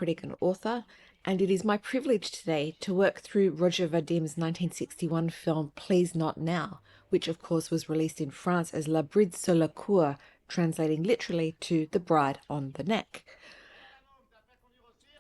critic and author, and it is my privilege today to work through Roger Vadim's 1961 film Please Not Now, which of course was released in France as La Bride sur la Cour, translating literally to The Bride on the Neck.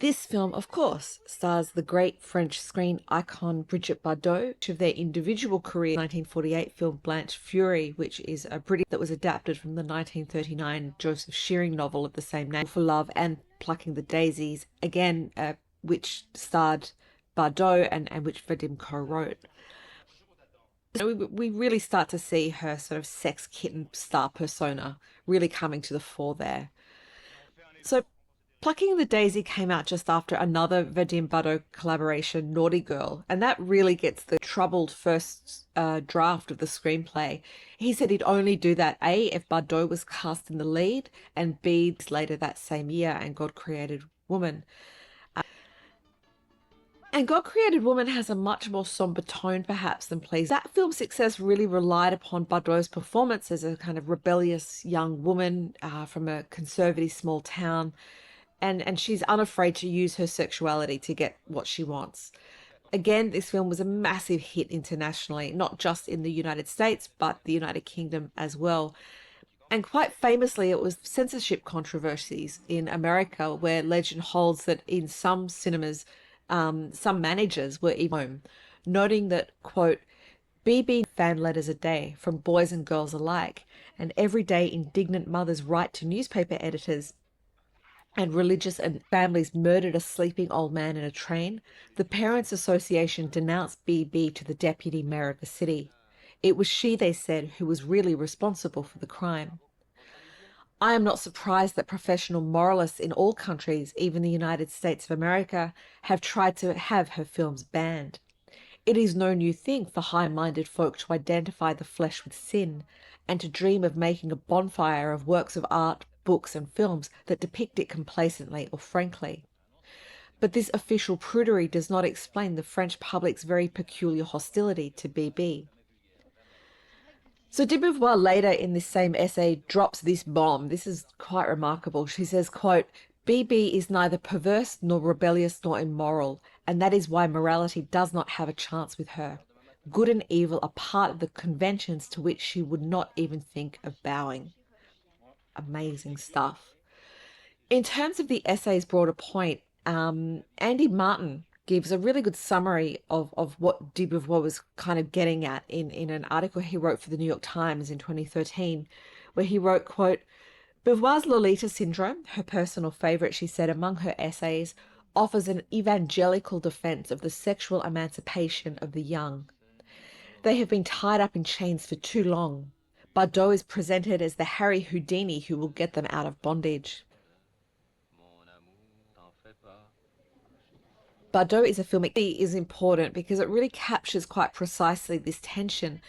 This film, of course, stars the great French screen icon Brigitte Bardot of their individual career, 1948 film Blanche Fury, which is a British that was adapted from the 1939 Joseph Shearing novel of the same name, For Love, and Plucking the Daisies, again, which starred Bardot and which Vadim co-wrote. So we really start to see her sort of sex kitten star persona really coming to the fore there. So Plucking the Daisy came out just after another Vadim Bardot collaboration, Naughty Girl, and that really gets the troubled first draft of the screenplay. He said he'd only do that, A, if Bardot was cast in the lead, and B, later that same year, and God Created Woman. And God Created Woman has a much more somber tone, perhaps, than Please. That film's success really relied upon Bardot's performance as a kind of rebellious young woman from a conservative small town. And she's unafraid to use her sexuality to get what she wants. Again, this film was a massive hit internationally, not just in the United States, but the United Kingdom as well. And quite famously, it was censorship controversies in America, where legend holds that in some cinemas, some managers were even home, noting that, quote, BB fan letters a day from boys and girls alike, and everyday indignant mothers write to newspaper editors, and religious and families murdered a sleeping old man in a train, the Parents Association denounced BB to the deputy mayor of the city. It was she, they said, who was really responsible for the crime. I am not surprised that professional moralists in all countries, even the United States of America, have tried to have her films banned. It is no new thing for high-minded folk to identify the flesh with sin and to dream of making a bonfire of works of art, books and films that depict it complacently or frankly. But this official prudery does not explain the French public's very peculiar hostility to BB. So de Beauvoir later in this same essay drops this bomb. This is quite remarkable. She says, quote, BB is neither perverse nor rebellious nor immoral, and that is why morality does not have a chance with her. Good and evil are part of the conventions to which she would not even think of bowing. Amazing stuff. In terms of the essay's broader point, Andy Martin gives a really good summary of what de Beauvoir was kind of getting at in an article he wrote for the New York Times in 2013, where he wrote, quote, Beauvoir's Lolita syndrome, her personal favorite, she said, among her essays, offers an evangelical defense of the sexual emancipation of the young. They have been tied up in chains for too long. Bardot is presented as the Harry Houdini who will get them out of bondage. Bardot is a film that is important because it really captures quite precisely this tension,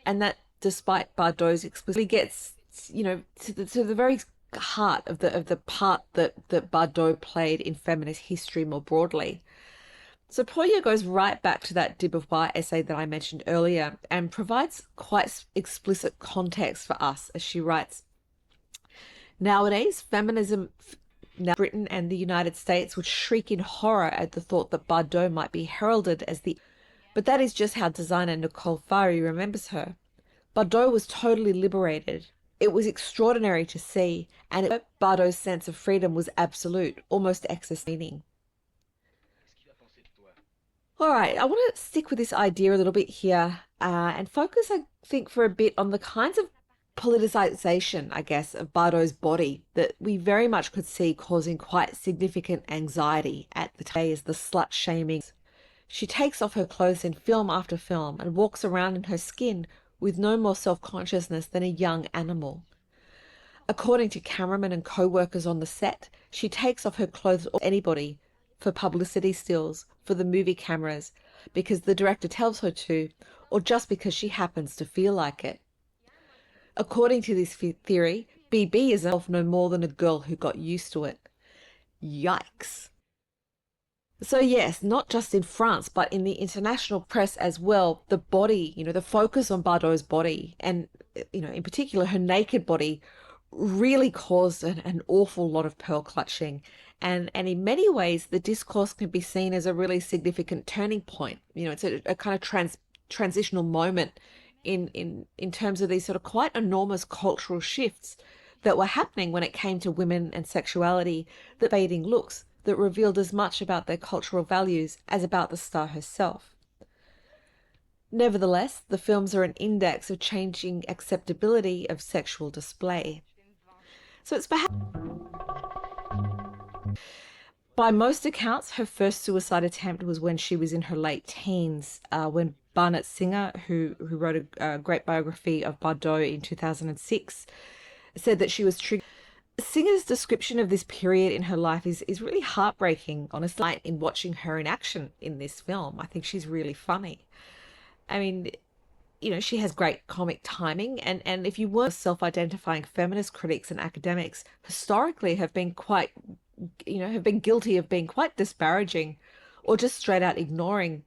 and that despite Bardot's explicitly gets, you know, to the very heart of the part that Bardot played in feminist history more broadly. So Poirier goes right back to that de Beauvoir essay that I mentioned earlier and provides quite explicit context for us as she writes, nowadays, feminism in Britain and the United States would shriek in horror at the thought that Bardot might be heralded as the... But that is just how designer Nicole Fari remembers her. Bardot was totally liberated. It was extraordinary to see, and Bardot's sense of freedom was absolute, almost existential. All right, I want to stick with this idea a little bit here and focus, I think, for a bit on the kinds of politicization, I guess, of Bardot's body that we very much could see causing quite significant anxiety at the day as the slut shaming. She takes off her clothes in film after film and walks around in her skin with no more self-consciousness than a young animal. According to cameramen and co-workers on the set, she takes off her clothes or anybody for publicity stills, for the movie cameras, because the director tells her to, or just because she happens to feel like it. According to this theory, BB is no more than a girl who got used to it. Yikes. So yes, not just in France, but in the international press as well, the body, the focus on Bardot's body, and, in particular her naked body, really caused an awful lot of pearl clutching. And in many ways, the discourse can be seen as a really significant turning point. You know, it's a kind of transitional moment in terms of these sort of quite enormous cultural shifts that were happening when it came to women and sexuality, the fading looks that revealed as much about their cultural values as about the star herself. Nevertheless, the films are an index of changing acceptability of sexual display. So it's perhaps, by most accounts, her first suicide attempt was when she was in her late teens, when Barnett Singer, who wrote a great biography of Bardot in 2006, said that she was triggered. Singer's description of this period in her life is really heartbreaking, honestly, in watching her in action in this film. I think she's really funny. I mean, you know, she has great comic timing, and if you were self-identifying feminist critics and academics historically have been quite, you know, have been guilty of being quite disparaging or just straight out ignoring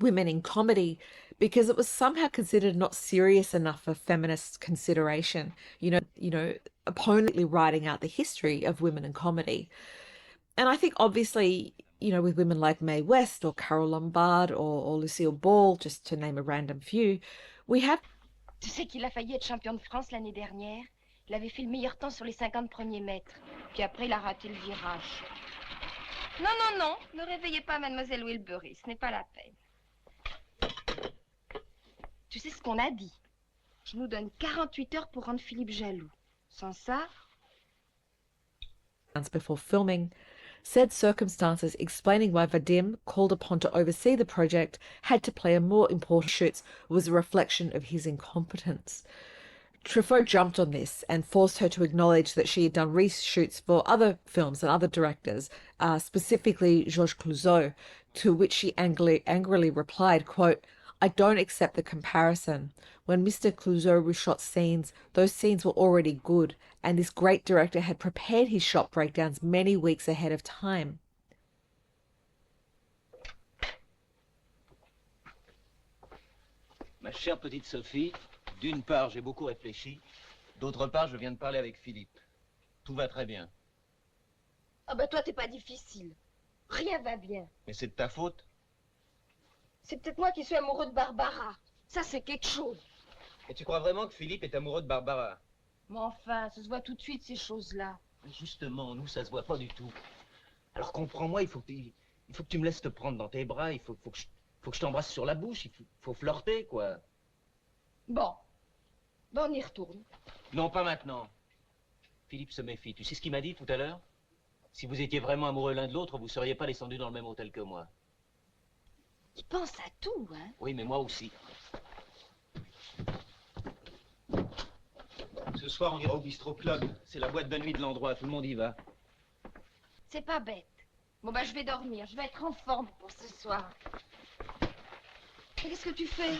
women in comedy because it was somehow considered not serious enough for feminist consideration. Opponently writing out the history of women in comedy. And I think obviously, you know, with women like Mae West or Carole Lombard or Lucille Ball, just to name a random few, we have. Tu sais qu'il a failli être champion de France l'année dernière? Il avait fait le meilleur temps sur les 50 premiers mètres. Puis après, il a raté le virage. Non, non, non, ne réveillez pas Mademoiselle Wilbury, ce n'est pas la peine. Tu sais ce qu'on a dit? Je nous donne 48 heures pour rendre Philippe jaloux. Sans ça... Before filming, said circumstances explaining why Vadim, called upon to oversee the project, had to play a more important shoots was a reflection of his incompetence. Truffaut jumped on this and forced her to acknowledge that she had done reshoots for other films and other directors, specifically Georges Clouzot, to which she angrily replied, quote, "I don't accept the comparison. When Mr. Clouzot reshot scenes, those scenes were already good, and this great director had prepared his shot breakdowns many weeks ahead of time." Ma chère petite Sophie, d'une part, j'ai beaucoup réfléchi. D'autre part, je viens de parler avec Philippe. Tout va très bien. Ah bah toi, t'es pas difficile. Rien va bien. Mais c'est de ta faute. C'est peut-être moi qui suis amoureux de Barbara. Ça, c'est quelque chose. Et tu crois vraiment que Philippe est amoureux de Barbara? Mais enfin, ça se voit tout de suite, ces choses-là. Justement, nous, ça se voit pas du tout. Alors comprends-moi, il faut que tu me laisses te prendre dans tes bras, faut que je t'embrasse sur la bouche, faut flirter, quoi. Bon. Ben, on y retourne. Non, pas maintenant. Philippe se méfie. Tu sais ce qu'il m'a dit tout à l'heure? Si vous étiez vraiment amoureux l'un de l'autre, vous seriez pas descendus dans le même hôtel que moi. Il pense à tout, hein? Oui, mais moi aussi. Ce soir, on ira au Bistro Club. C'est la boîte de nuit de l'endroit, tout le monde y va. C'est pas bête. Bon, bah, je vais dormir. Je vais être en forme pour ce soir. Et qu'est-ce que tu fais?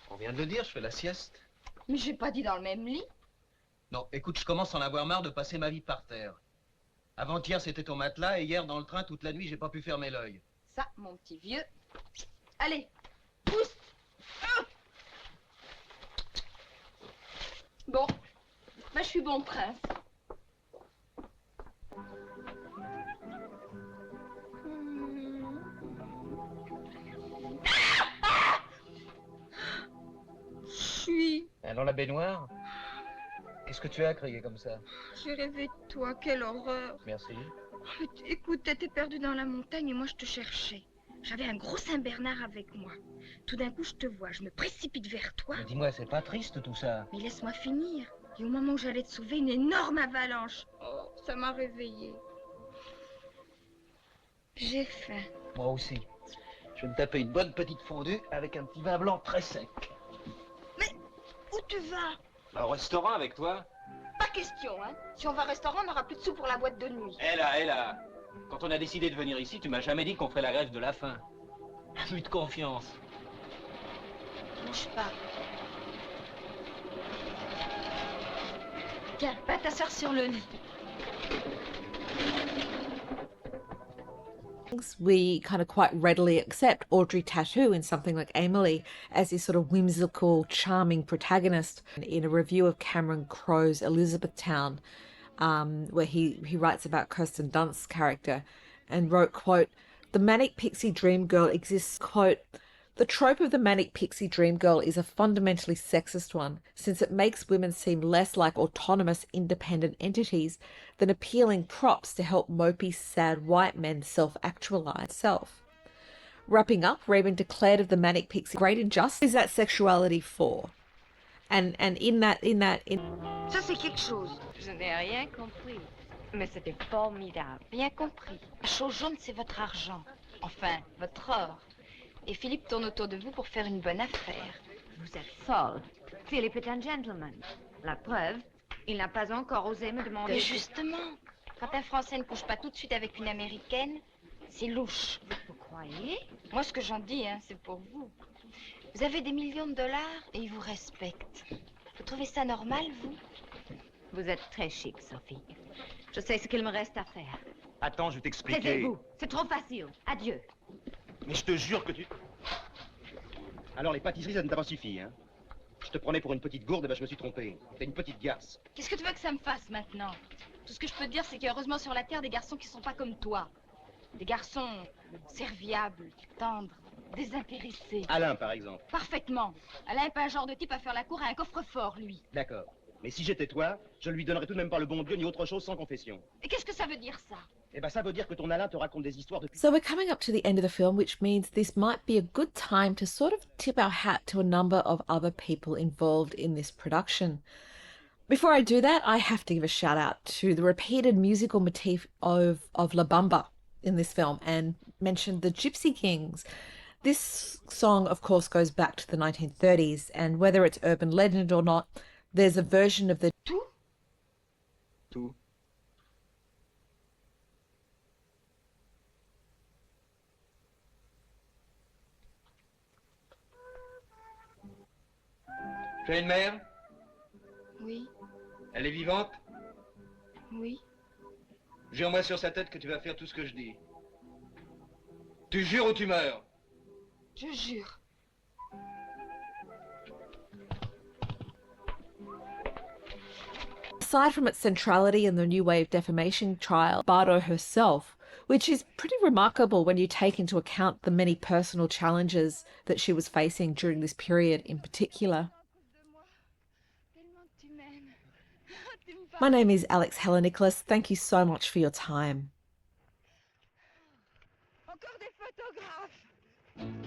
On vient de le dire, je fais la sieste. Mais j'ai pas dit dans le même lit. Non, écoute, je commence à en avoir marre de passer ma vie par terre. Avant-hier, c'était au matelas, et hier, dans le train, toute la nuit, j'ai pas pu fermer l'œil. Ça, mon petit vieux. Allez, pousse. Bon, bah, je suis bon prince. Je suis... Dans la baignoire? Qu'est-ce que tu as crié comme ça? J'ai rêvé de toi, quelle horreur. Merci. Écoute, t'étais perdu dans la montagne et moi je te cherchais. J'avais un gros Saint-Bernard avec moi. Tout d'un coup, je te vois, je me précipite vers toi. Mais dis-moi, c'est pas triste tout ça? Mais laisse-moi finir. Et au moment où j'allais te sauver, une énorme avalanche. Oh, ça m'a réveillée. J'ai faim. Moi aussi. Je vais me taper une bonne petite fondue avec un petit vin blanc très sec. Mais où tu vas? Au restaurant avec toi? Pas question, hein. Si on va au restaurant, on n'aura plus de sous pour la boîte de nuit. Hé là. Quand on a décidé de venir ici, tu m'as jamais dit qu'on ferait la grève de la faim. Plus de confiance. Bouge pas. Tiens, va t'asseoir sur le lit. We kind of quite readily accept Audrey Tautou in something like Emily as this sort of whimsical, charming protagonist. In a review of Cameron Crowe's Elizabethtown, where he writes about Kirsten Dunst's character and wrote, quote, "The manic pixie dream girl exists," quote, "The trope of the manic pixie dream girl is a fundamentally sexist one, since it makes women seem less like autonomous, independent entities than appealing props to help mopey, sad white men self-actualize self." Wrapping up, Raven declared of the manic pixie, "Great injustice is that sexuality for." And in Ça, c'est quelque chose. Je n'ai rien compris. Mais c'était formidable. Rien compris. La chose jaune, c'est votre argent. Enfin, votre or. Et Philippe tourne autour de vous pour faire une bonne affaire. Vous êtes folle. Philippe est un gentleman. La preuve, il n'a pas encore osé me demander... Mais justement, quand un Français ne couche pas tout de suite avec une Américaine, c'est louche. Vous croyez? Moi, ce que j'en dis, hein, c'est pour vous. Vous avez des millions de dollars et ils vous respectent. Vous trouvez ça normal, vous? Vous êtes très chic, Sophie. Je sais ce qu'il me reste à faire. Attends, je vais t'expliquer. Taisez-vous. C'est trop facile. Adieu. Mais je te jure que tu... Alors, les pâtisseries, ça ne t'a pas suffi, hein? Je te prenais pour une petite gourde, et ben je me suis trompé. T'es une petite garce. Qu'est-ce que tu veux que ça me fasse maintenant? Tout ce que je peux te dire, c'est qu'il y a heureusement sur la Terre des garçons qui sont pas comme toi. Des garçons serviables, tendres, désintéressés. Alain, par exemple. Parfaitement. Alain n'est pas un genre de type à faire la cour à un coffre-fort, lui. D'accord. Mais si j'étais toi, je lui donnerais tout de même pas le bon Dieu ni autre chose sans confession. Et qu'est-ce que ça veut dire, ça? Eh ben ça veut dire que ton Alain te raconte des histoires depuis... So we're coming up to the end of the film, which means this might be a good time to sort of tip our hat to a number of other people involved in this production. Before I do that, I have to give a shout out to the repeated musical motif of La Bamba in this film and mention the Gypsy Kings. This song, of course, goes back to the 1930s, and whether it's urban legend or not, there's a version of the Tout? Tout. Tu as une mère? Oui, Elle est vivante? oui. Jure-moi sur sa tête que tu vas faire tout ce que je dis. Tu jures ou tu meurs? Je jure. Aside from its centrality in the New Wave defamation trial, Bardot herself, which is pretty remarkable when you take into account the many personal challenges that she was facing during this period in particular. My name is Alex Helen Nicholas. Thank you so much for your time. Encore des photographes.